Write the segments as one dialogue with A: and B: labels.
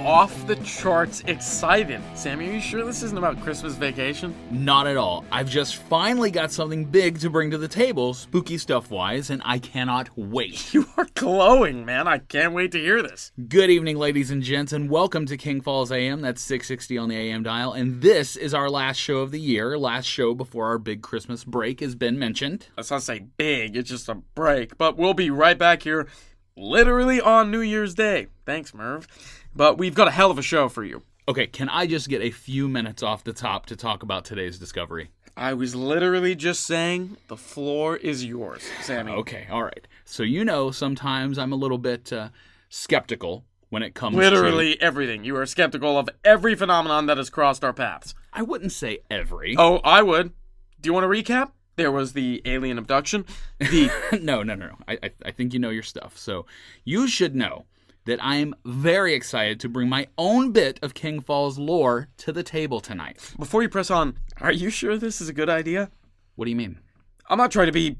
A: off the charts excited. Sammy, are you sure this isn't about Christmas Vacation?
B: Not at all. I've just finally got something big to bring to the table, spooky stuff-wise, and I cannot wait.
A: You are glowing, man. I can't wait to hear this.
B: Good evening, ladies and gents, and welcome to King Falls AM. That's 660 on the AM dial, and this is our last show of the year, last show before our big Christmas break has been mentioned.
A: Let's not say big, it's just a break, but we'll be right back here literally on New Year's Day. Thanks, Merv. But we've got a hell of a show for you.
B: Okay, can I just get a few minutes off the top to talk about today's discovery?
A: I was literally just saying the floor is yours, Sammy.
B: Okay, all right. So sometimes I'm a little bit skeptical when it comes to...
A: Literally everything. You are skeptical of every phenomenon that has crossed our paths.
B: I wouldn't say every.
A: Oh, I would. Do you want to recap? There was the alien abduction.
B: No. I think you know your stuff. So you should know that I am very excited to bring my own bit of King Falls lore to the table tonight.
A: Before you press on, are you sure this is a good idea?
B: What do you mean?
A: I'm not trying to be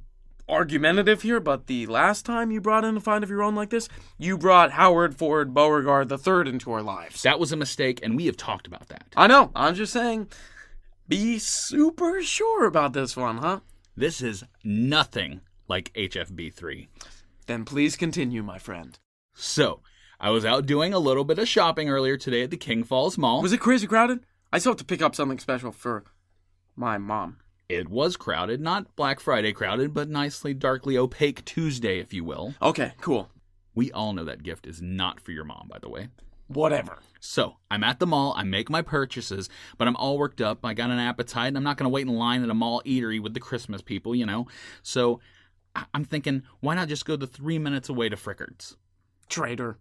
A: argumentative here, but the last time you brought in a find of your own like this, you brought Howard Ford Beauregard III into our lives.
B: That was a mistake, and we have talked about that.
A: I know. I'm just saying, be super sure about this one, huh?
B: This is nothing like HFB3.
A: Then please continue, my friend.
B: So, I was out doing a little bit of shopping earlier today at the King Falls Mall.
A: Was it crazy crowded? I still have to pick up something special for my mom.
B: It was crowded, not Black Friday crowded, but nicely darkly opaque Tuesday, if you will.
A: Okay, cool.
B: We all know that gift is not for your mom, by the way.
A: Whatever.
B: So, I'm at the mall, I make my purchases, but I'm all worked up, I got an appetite, and I'm not going to wait in line at a mall eatery with the Christmas people, So, I'm thinking, why not just go the 3 minutes away to Frickard's?
A: Traitor.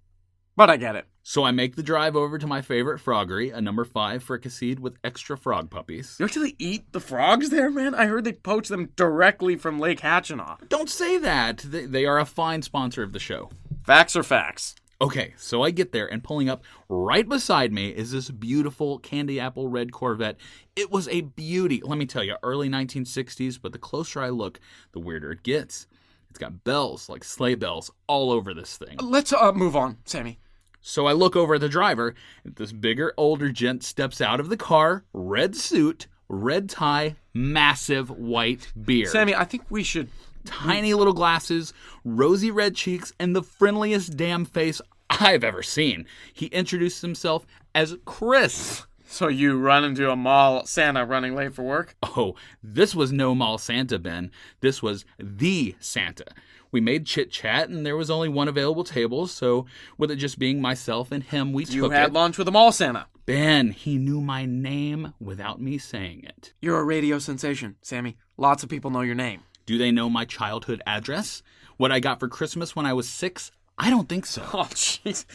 A: But I get it.
B: So I make the drive over to my favorite froggery, a number 5 fricasseed with extra frog puppies.
A: You actually eat the frogs there, man? I heard they poach them directly from Lake Hatchinaw.
B: Don't say that. They are a fine sponsor of the show.
A: Facts are facts.
B: Okay, so I get there, and pulling up right beside me is this beautiful candy apple red Corvette. It was a beauty. Let me tell you, early 1960s, but the closer I look, the weirder it gets. It's got bells, like sleigh bells, all over this thing.
A: Let's move on, Sammy.
B: So I look over at the driver, and this bigger, older gent steps out of the car, red suit, red tie, massive white beard.
A: Sammy, I think we should...
B: Tiny little glasses, rosy red cheeks, and the friendliest damn face I've ever seen. He introduced himself as Chris.
A: So you run into a mall Santa running late for work?
B: Oh, this was no mall Santa, Ben. This was the Santa. We made chit-chat, and there was only one available table, so with it just being myself and him, we took it.
A: You had lunch with a mall Santa.
B: Ben, he knew my name without me saying it.
A: You're a radio sensation, Sammy. Lots of people know your name.
B: Do they know my childhood address? What I got for Christmas when I was 6? I don't think so.
A: Oh, jeez.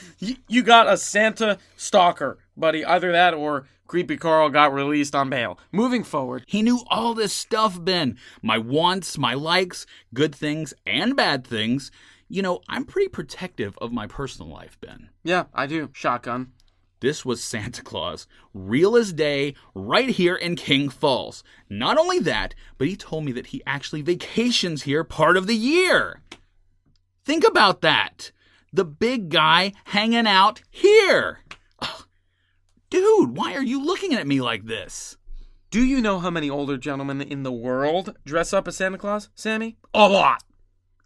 A: You got a Santa stalker, buddy. Either that or Creepy Carl got released on bail. Moving forward.
B: He knew all this stuff, Ben. My wants, my likes, good things and bad things. I'm pretty protective of my personal life, Ben.
A: Yeah, I do. Shotgun.
B: This was Santa Claus, real as day, right here in King Falls. Not only that, but he told me that he actually vacations here part of the year. Think about that. The big guy hanging out here. Ugh. Dude, why are you looking at me like this?
A: Do you know how many older gentlemen in the world dress up as Santa Claus, Sammy? A lot.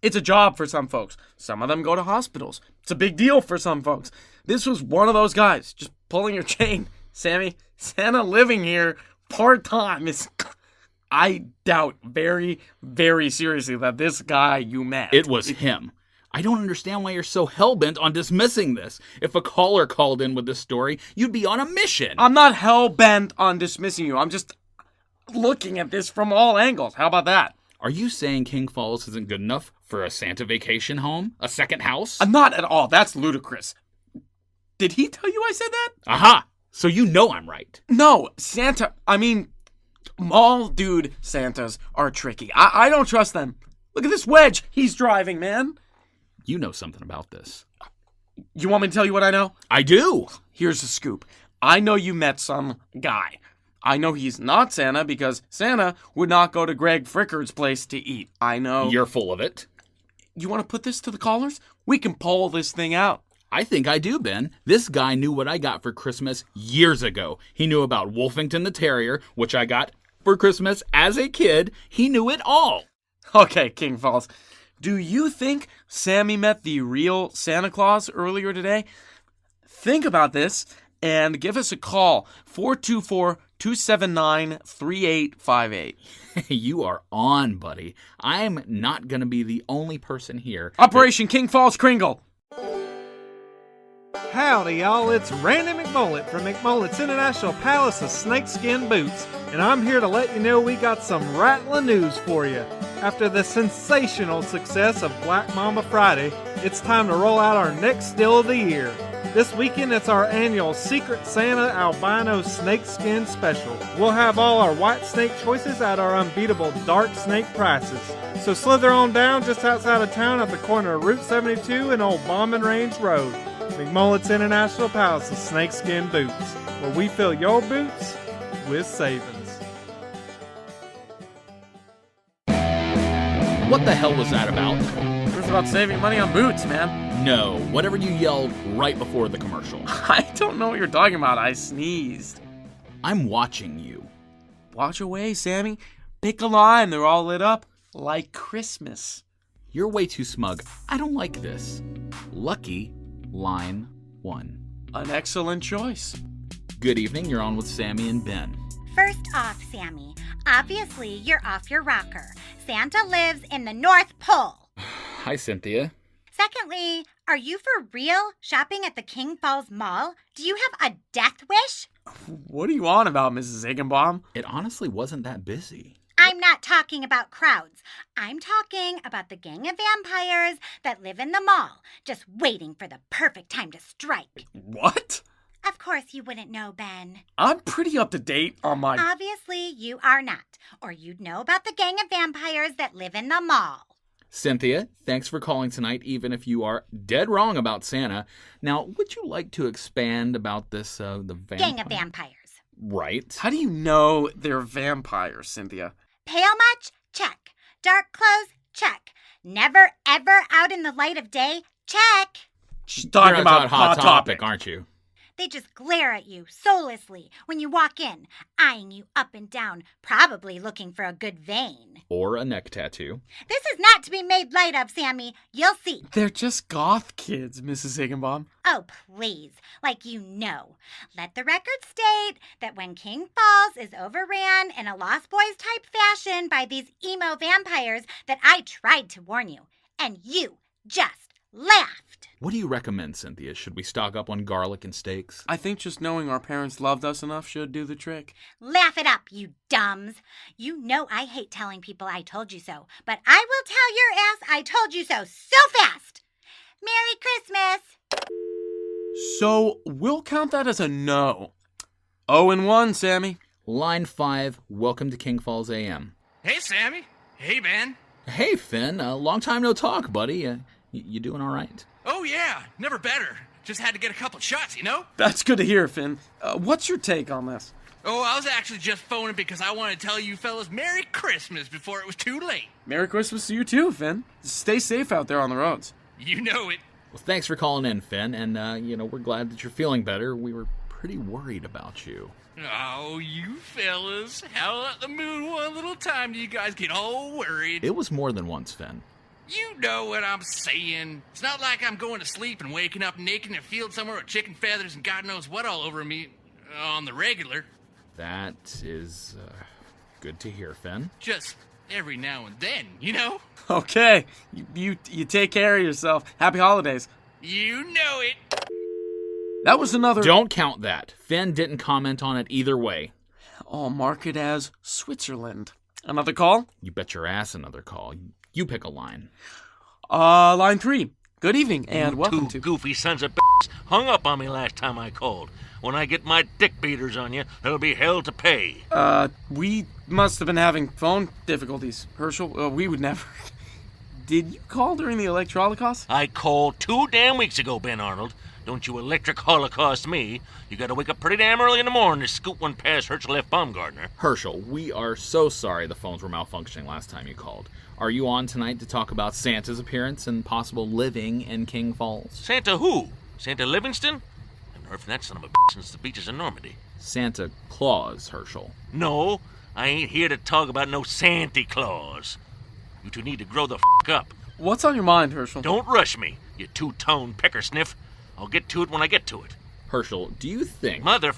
A: It's a job for some folks. Some of them go to hospitals. It's a big deal for some folks. This was one of those guys, just pulling your chain. Sammy, Santa living here part-time is... I doubt very, very seriously that this guy you met...
B: It was him. I don't understand why you're so hell-bent on dismissing this. If a caller called in with this story, you'd be on a mission.
A: I'm not hell-bent on dismissing you. I'm just looking at this from all angles. How about that?
B: Are you saying King Falls isn't good enough for a Santa vacation home? A second house?
A: Not at all. That's ludicrous. Did he tell you I said that?
B: Aha! So you know I'm right.
A: No, mall dude Santas are tricky. I don't trust them. Look at this wedge he's driving, man.
B: You know something about this.
A: You want me to tell you what I know?
B: I do.
A: Here's the scoop. I know you met some guy. I know he's not Santa because Santa would not go to Greg Frickard's place to eat. I know.
B: You're full of it.
A: You want to put this to the callers? We can poll this thing out.
B: I think I do, Ben. This guy knew what I got for Christmas years ago. He knew about Wolfington the Terrier, which I got for Christmas as a kid. He knew it all.
A: Okay, King Falls. Do you think Sammy met the real Santa Claus earlier today? Think about this and give us a call, 424-279-3858.
B: You are on, buddy. I'm not going to be the only person here.
A: Operation King Falls Kringle.
C: Howdy, y'all. It's Randy McMullet from McMullet's International Palace of Snakeskin Boots, and I'm here to let you know we got some rattling news for you. After the sensational success of Black Mamba Friday, it's time to roll out our next still of the year. This weekend, it's our annual Secret Santa Albino Snakeskin Special. We'll have all our white snake choices at our unbeatable dark snake prices. So slither on down just outside of town at the corner of Route 72 and Old Bombing Range Road. McMullet's International Palace of Snakeskin Boots, where we fill your boots with savings.
B: What the hell was that about?
A: It was about saving money on boots, man.
B: No, whatever you yelled right before the commercial.
A: I don't know what you're talking about. I sneezed.
B: I'm watching you.
A: Watch away, Sammy. Pick a line. They're all lit up like Christmas.
B: You're way too smug. I don't like this. Lucky, line 1.
A: An excellent choice.
B: Good evening, you're on with Sammy and Ben.
D: First off, Sammy, obviously you're off your rocker. Santa lives in the North Pole.
B: Hi, Cynthia.
D: Secondly, are you for real shopping at the King Falls Mall? Do you have a death wish?
A: What are you on about, Mrs. Higginbom?
B: It honestly wasn't that busy.
D: I'm not talking about crowds. I'm talking about the gang of vampires that live in the mall, just waiting for the perfect time to strike.
A: What?
D: Of course you wouldn't know, Ben.
A: I'm pretty up to date on my...
D: Obviously you are not, or you'd know about the gang of vampires that live in the mall.
B: Cynthia, thanks for calling tonight, even if you are dead wrong about Santa. Now, would you like to expand about this, the
D: Gang of vampires.
B: Right.
A: How do you know they're vampires, Cynthia?
D: Pale much? Check. Dark clothes? Check. Never ever out in the light of day? Check.
A: She's talking about Hot Topic,
B: aren't you?
D: They just glare at you soullessly when you walk in, eyeing you up and down, probably looking for a good vein.
B: Or a neck tattoo.
D: This is not to be made light of, Sammy. You'll see.
A: They're just goth kids, Mrs. Higginbom.
D: Oh, please. Like you know. Let the record state that when King Falls is overran in a Lost Boys type fashion by these emo vampires, that I tried to warn you, and you just laughed.
B: What do you recommend, Cynthia? Should we stock up on garlic and steaks?
A: I think just knowing our parents loved us enough should do the trick.
D: Laugh it up, you dumbs. You know I hate telling people I told you so, but I will tell your ass I told you so fast. Merry Christmas.
A: So we'll count that as a no. 0-1, Sammy.
B: Line 5, welcome to King Falls AM.
E: Hey, Sammy. Hey, Ben.
B: Hey, Finn. Long time no talk, buddy. You doing all right?
E: Oh, yeah. Never better. Just had to get a couple shots, you know?
A: That's good to hear, Finn. What's your take on this?
E: Oh, I was actually just phoning because I wanted to tell you fellas Merry Christmas before it was too late.
A: Merry Christmas to you too, Finn. Stay safe out there on the roads.
E: You know it.
B: Well, thanks for calling in, Finn. And, we're glad that you're feeling better. We were pretty worried about you.
E: Oh, you fellas. How about the moon one little time do you guys get all worried?
B: It was more than once, Finn.
E: You know what I'm saying. It's not like I'm going to sleep and waking up naked in a field somewhere with chicken feathers and God knows what all over me on the regular.
B: That is good to hear, Finn.
E: Just every now and then, you know?
A: Okay, you take care of yourself. Happy holidays.
E: You know it.
A: That was another...
B: Don't count that. Finn didn't comment on it either way.
A: I'll mark it as Switzerland. Another call?
B: You bet your ass another call. You pick a line.
A: Line 3. Good evening, and
F: You
A: welcome
F: two
A: to...
F: goofy sons of b****s hung up on me last time I called. When I get my dick beaters on you, there'll be hell to pay.
A: We must have been having phone difficulties. Herschel, we would never... Did you call during the Electroholocaust?
F: I called 2 damn weeks ago, Ben Arnold. Don't you electric holocaust me. You gotta wake up pretty damn early in the morning to scoot one past Herschel F. Baumgartner.
B: Herschel, we are so sorry the phones were malfunctioning last time you called. Are you on tonight to talk about Santa's appearance and possible living in King Falls?
F: Santa who? Santa Livingston? I've heard from that son of a since the beaches of Normandy.
B: Santa Claus, Herschel.
F: No, I ain't here to talk about no Santa Claus. You two need to grow the up.
A: What's on your mind, Herschel?
F: Don't rush me, you two-tone peckersniff. I'll get to it when I get to it.
B: Herschel, do you think...
F: Mother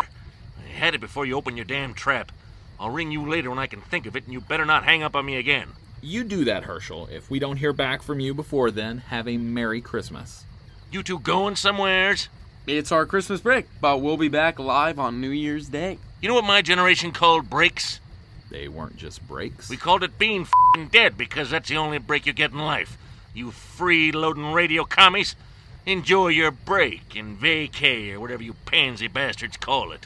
F: I had it before you opened your damn trap. I'll ring you later when I can think of it, and you better not hang up on me again.
B: You do that, Herschel. If we don't hear back from you before then, have a Merry Christmas.
F: You two going somewheres?
A: It's our Christmas break, but we'll be back live on New Year's Day.
F: You know what my generation called breaks?
B: They weren't just breaks.
F: We called it being dead because that's the only break you get in life. You free-loading radio commies. Enjoy your break and vacay or whatever you pansy bastards call it.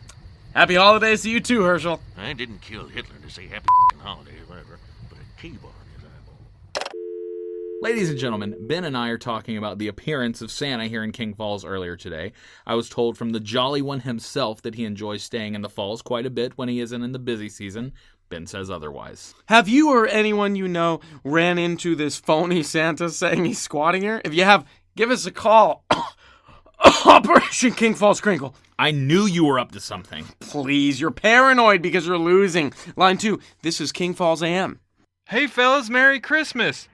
A: Happy holidays to you too, Herschel.
F: I didn't kill Hitler to say happy holidays or whatever, but a keyboard in his eyeball.
B: Ladies and gentlemen, Ben and I are talking about the appearance of Santa here in King Falls earlier today. I was told from the Jolly One himself that he enjoys staying in the falls quite a bit when he isn't in the busy season. Ben says otherwise.
A: Have you or anyone you know ran into this phony Santa saying he's squatting here? If you have, give us a call. Operation King Falls Crinkle.
B: I knew you were up to something.
A: Please, you're paranoid because you're losing. Line 2, this is King Falls AM.
C: Hey fellas, Merry Christmas!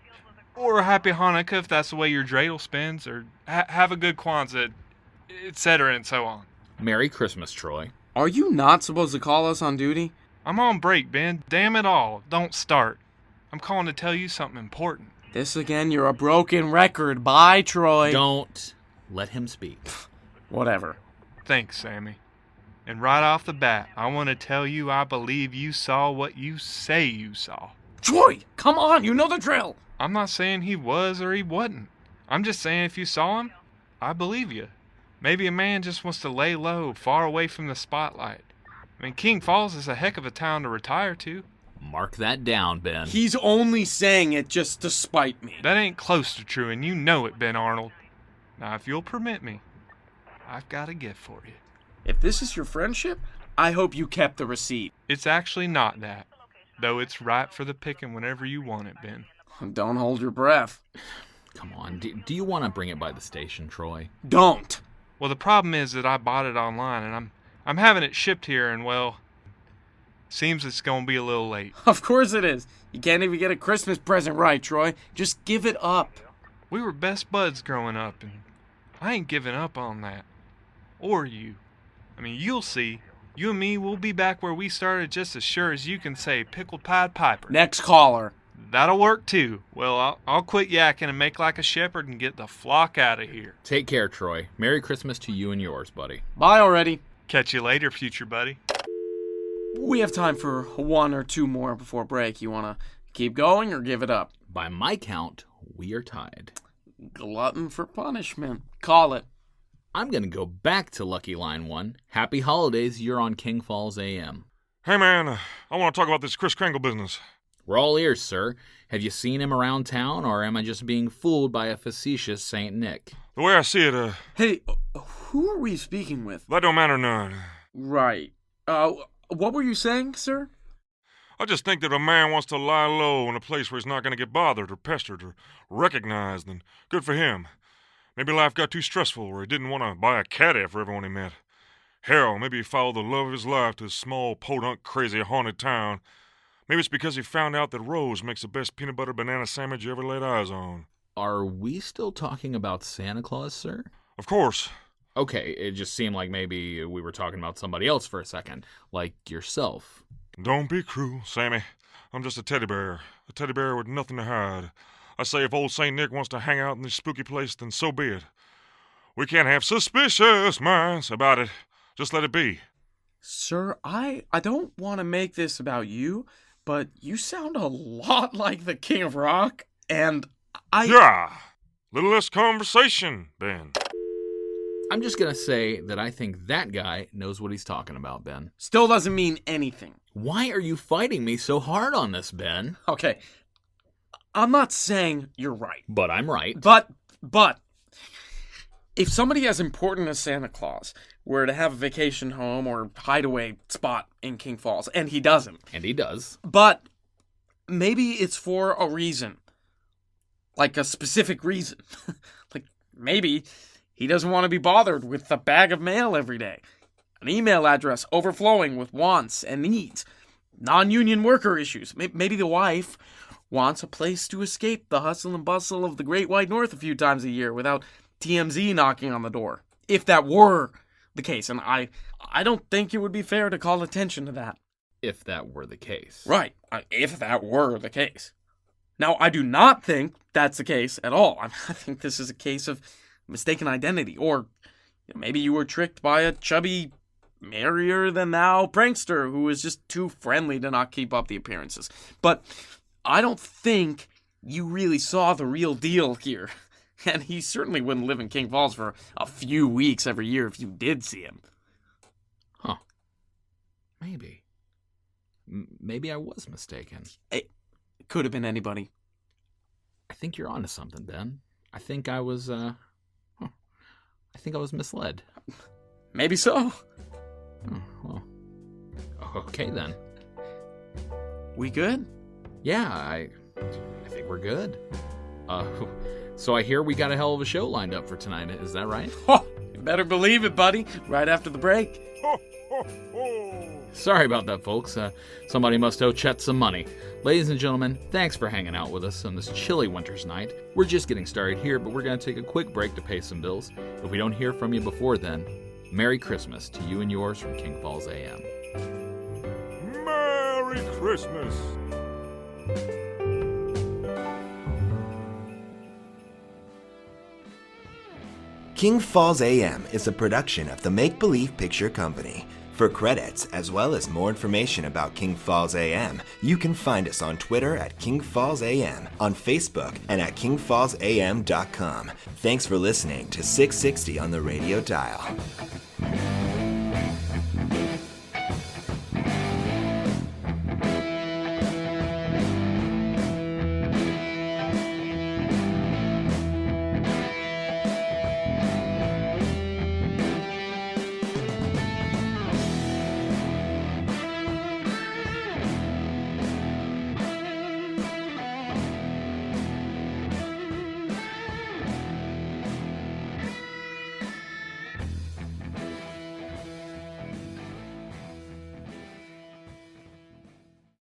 C: Or Happy Hanukkah if that's the way your dreidel spins, or have a good Kwanzaa, etc. and so on.
B: Merry Christmas, Troy.
A: Are you not supposed to call us on duty?
C: I'm on break, Ben. Damn it all. Don't start. I'm calling to tell you something important.
A: This again, you're a broken record. Bye, Troy.
B: Don't let him speak.
A: Whatever.
C: Thanks, Sammy. And right off the bat, I want to tell you I believe you saw what you say you saw.
A: Troy, come on, you know the drill.
C: I'm not saying he was or he wasn't. I'm just saying if you saw him, I believe you. Maybe a man just wants to lay low, far away from the spotlight. I mean, King Falls is a heck of a town to retire to.
B: Mark that down, Ben.
A: He's only saying it just to spite me.
C: That ain't close to true, and you know it, Ben Arnold. Now, if you'll permit me, I've got a gift for you.
A: If this is your friendship, I hope you kept the receipt.
C: It's actually not that, though it's right for the picking whenever you want it, Ben.
A: Don't hold your breath.
B: Come on, do you want to bring it by the station, Troy?
A: Don't.
C: Well, the problem is that I bought it online, and I'm having it shipped here, and well, seems it's gonna be a little late.
A: Of course it is. You can't even get a Christmas present right, Troy. Just give it up.
C: We were best buds growing up, and I ain't giving up on that. Or you. I mean, you'll see. You and me will be back where we started just as sure as you can say Pickled Pied Piper.
A: Next caller.
C: That'll work too. Well, I'll quit yakking and make like a shepherd and get the flock out of here.
B: Take care, Troy. Merry Christmas to you and yours, buddy.
A: Bye already.
C: Catch you later, future buddy.
A: We have time for one or two more before break. You want to keep going or give it up?
B: By my count, we are tied.
A: Glutton for punishment. Call it.
B: I'm going to go back to Lucky Line 1. Happy holidays, you're on King Falls AM.
G: Hey man, I want to talk about this Kris Kringle business.
B: We're all ears, sir. Have you seen him around town, or am I just being fooled by a facetious Saint Nick?
G: The way I see it,
A: Hey, who are we speaking with?
G: that don't matter none.
A: Right. What were you saying, sir?
G: I just think that if a man wants to lie low in a place where he's not going to get bothered or pestered or recognized, then good for him. Maybe life got too stressful where he didn't want to buy a caddy for everyone he met. Hell, maybe he followed the love of his life to a small, podunk, crazy, haunted town. Maybe it's because he found out that Rose makes the best peanut butter banana sandwich you ever laid eyes on.
B: Are we still talking about Santa Claus, sir?
G: Of course.
B: Okay, it just seemed like maybe we were talking about somebody else for a second, like yourself.
G: Don't be cruel, Sammy. I'm just a teddy bear with nothing to hide. I say if old St. Nick wants to hang out in this spooky place, then so be it. We can't have suspicious minds about it. Just let it be.
A: Sir, I don't want to make this about you, but you sound a lot like the King of Rock, and
G: Yeah! Little less conversation, Ben.
B: I'm just going to say that I think that guy knows what he's talking about, Ben.
A: still doesn't mean anything.
B: Why are you fighting me so hard on this, Ben?
A: Okay, I'm not saying you're right.
B: But I'm right.
A: But, if somebody as important as Santa Claus were to have a vacation home or hideaway spot in King Falls, and he doesn't.
B: And he does.
A: But maybe it's for a reason. Like a specific reason. Like, maybe He doesn't want to be bothered with a bag of mail every day, an email address overflowing with wants and needs, non-union worker issues. Maybe the wife wants a place to escape the hustle and bustle of the Great White North a few times a year without TMZ knocking on the door. If that were the case, and I don't think it would be fair to call attention to that.
B: If that were the case.
A: Right, if that were the case. Now, I do not think that's the case at all. I think this is a case of mistaken identity, or maybe you were tricked by a chubby, merrier-than-thou prankster who was just too friendly to not keep up the appearances. But I don't think you really saw the real deal here. And he certainly wouldn't live in King Falls for a few weeks every year if you did see him.
B: Huh. Maybe. Maybe I was mistaken.
A: It could have been anybody.
B: I think you're onto something, Ben. I think I was misled.
A: Maybe so.
B: Oh, well. Okay, then.
A: We good?
B: Yeah, I think we're good. So I hear we got a hell of a show lined up for tonight. Is that right?
A: Oh, you better believe it, buddy. Right after the break.
B: Sorry about that, folks. Somebody must owe Chet some money. Ladies and gentlemen, thanks for hanging out with us on this chilly winter's night. We're just getting started here, but we're going to take a quick break to pay some bills. If we don't hear from you before then, Merry Christmas to you and yours from King Falls AM.
G: Merry Christmas!
H: King Falls AM is a production of the Make Believe Picture Company. For credits, as well as more information about King Falls AM, you can find us on Twitter at King Falls AM, on Facebook, and at kingfallsam.com. Thanks for listening to 660 on the radio dial.